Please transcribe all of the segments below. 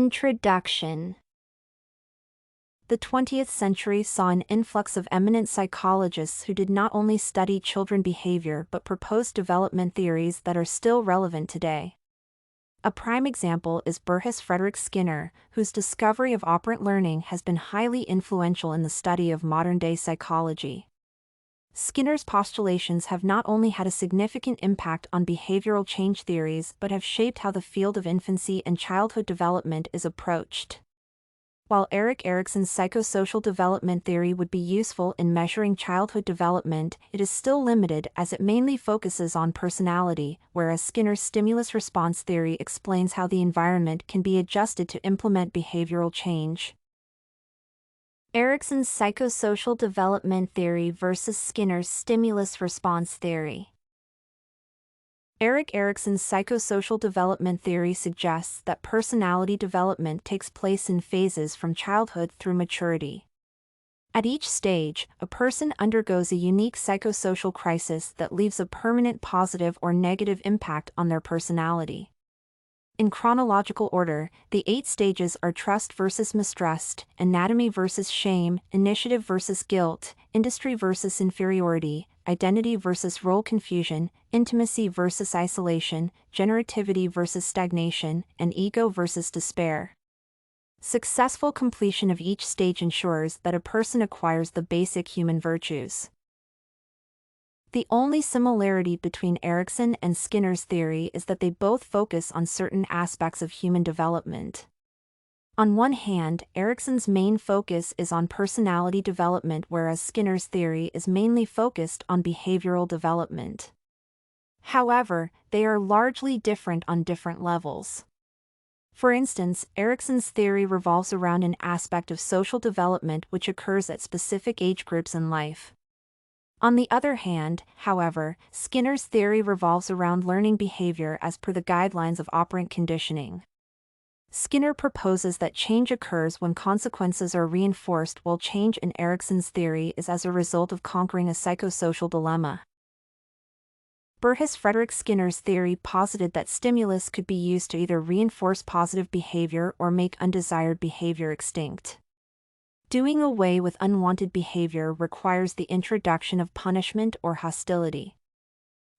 Introduction. The 20th century saw an influx of eminent psychologists who did not only study children behavior but proposed development theories that are still relevant today. A prime example is Burrhus Frederick Skinner, whose discovery of operant learning has been highly influential in the study of modern-day psychology. Skinner's postulations have not only had a significant impact on behavioral change theories but have shaped how the field of infancy and childhood development is approached. While Erik Erikson's psychosocial development theory would be useful in measuring childhood development, it is still limited as it mainly focuses on personality, whereas Skinner's stimulus-response theory explains how the environment can be adjusted to implement behavioral change. Erikson's psychosocial development theory versus Skinner's stimulus-response theory. Erik Erikson's psychosocial development theory suggests that personality development takes place in phases from childhood through maturity. At each stage, a person undergoes a unique psychosocial crisis that leaves a permanent positive or negative impact on their personality. In chronological order, the 8 stages are trust versus mistrust, anatomy versus shame, initiative versus guilt, industry versus inferiority, identity versus role confusion, intimacy versus isolation, generativity versus stagnation, and ego versus despair. Successful completion of each stage ensures that a person acquires the basic human virtues. The only similarity between Erikson and Skinner's theory is that they both focus on certain aspects of human development. On one hand, Erikson's main focus is on personality development, whereas Skinner's theory is mainly focused on behavioral development. However, they are largely different on different levels. For instance, Erikson's theory revolves around an aspect of social development which occurs at specific age groups in life. On the other hand, however, Skinner's theory revolves around learning behavior as per the guidelines of operant conditioning. Skinner proposes that change occurs when consequences are reinforced, while change in Erikson's theory is as a result of conquering a psychosocial dilemma. Burrhus Frederick Skinner's theory posited that stimulus could be used to either reinforce positive behavior or make undesired behavior extinct. Doing away with unwanted behavior requires the introduction of punishment or hostility.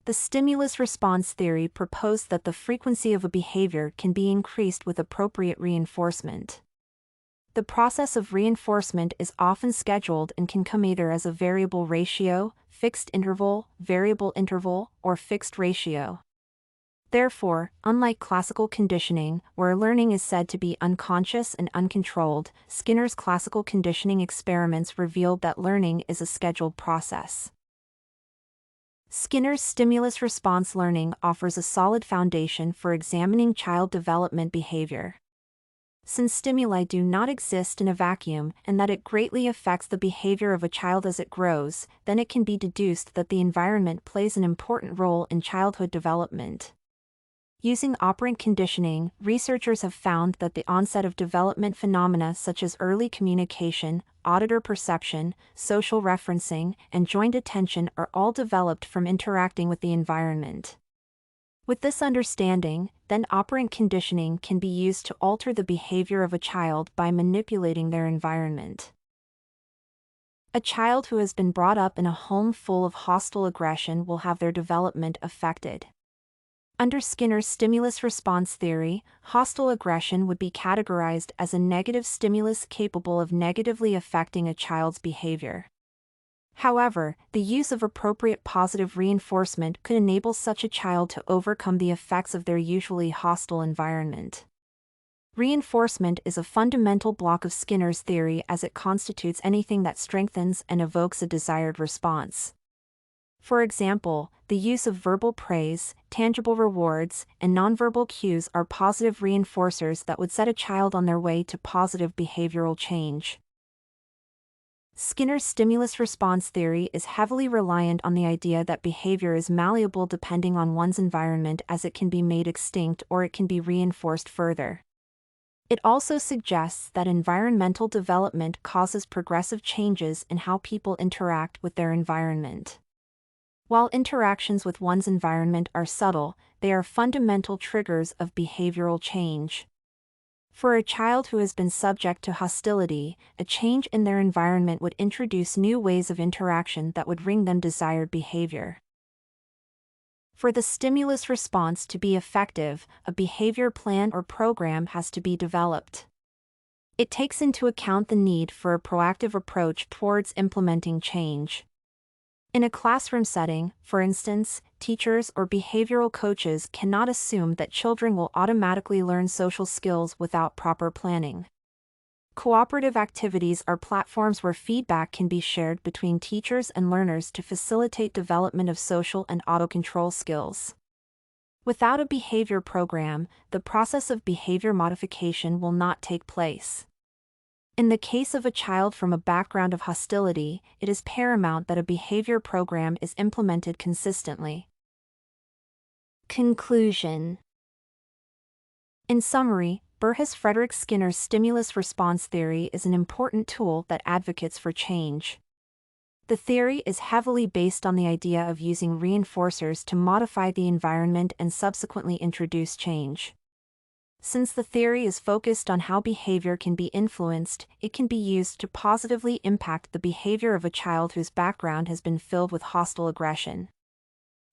The stimulus-response theory proposed that the frequency of a behavior can be increased with appropriate reinforcement. The process of reinforcement is often scheduled and can come either as a variable ratio, fixed interval, variable interval, or fixed ratio. Therefore, unlike classical conditioning, where learning is said to be unconscious and uncontrolled, Skinner's classical conditioning experiments revealed that learning is a scheduled process. Skinner's stimulus-response learning offers a solid foundation for examining child development behavior. Since stimuli do not exist in a vacuum and that it greatly affects the behavior of a child as it grows, then it can be deduced that the environment plays an important role in childhood development. Using operant conditioning, researchers have found that the onset of development phenomena such as early communication, auditor perception, social referencing, and joint attention are all developed from interacting with the environment. With this understanding, then operant conditioning can be used to alter the behavior of a child by manipulating their environment. A child who has been brought up in a home full of hostile aggression will have their development affected. Under Skinner's stimulus-response theory, hostile aggression would be categorized as a negative stimulus capable of negatively affecting a child's behavior. However, the use of appropriate positive reinforcement could enable such a child to overcome the effects of their usually hostile environment. Reinforcement is a fundamental block of Skinner's theory as it constitutes anything that strengthens and evokes a desired response. For example, the use of verbal praise, tangible rewards, and nonverbal cues are positive reinforcers that would set a child on their way to positive behavioral change. Skinner's stimulus-response theory is heavily reliant on the idea that behavior is malleable depending on one's environment, as it can be made extinct or it can be reinforced further. It also suggests that environmental development causes progressive changes in how people interact with their environment. While interactions with one's environment are subtle, they are fundamental triggers of behavioral change. For a child who has been subject to hostility, a change in their environment would introduce new ways of interaction that would bring them desired behavior. For the stimulus response to be effective, a behavior plan or program has to be developed. It takes into account the need for a proactive approach towards implementing change. In a classroom setting, for instance, teachers or behavioral coaches cannot assume that children will automatically learn social skills without proper planning. Cooperative activities are platforms where feedback can be shared between teachers and learners to facilitate development of social and autocontrol skills. Without a behavior program, the process of behavior modification will not take place. In the case of a child from a background of hostility, it is paramount that a behavior program is implemented consistently. Conclusion. In summary, Frederick Skinner's stimulus-response theory is an important tool that advocates for change. The theory is heavily based on the idea of using reinforcers to modify the environment and subsequently introduce change. Since the theory is focused on how behavior can be influenced, it can be used to positively impact the behavior of a child whose background has been filled with hostile aggression.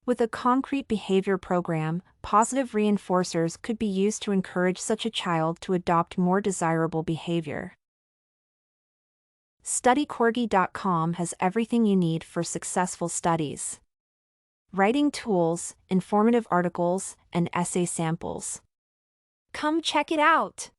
With a concrete behavior program, positive reinforcers could be used to encourage such a child to adopt more desirable behavior. StudyCorgi.com has everything you need for successful studies. Writing tools, informative articles, and essay samples. Come check it out!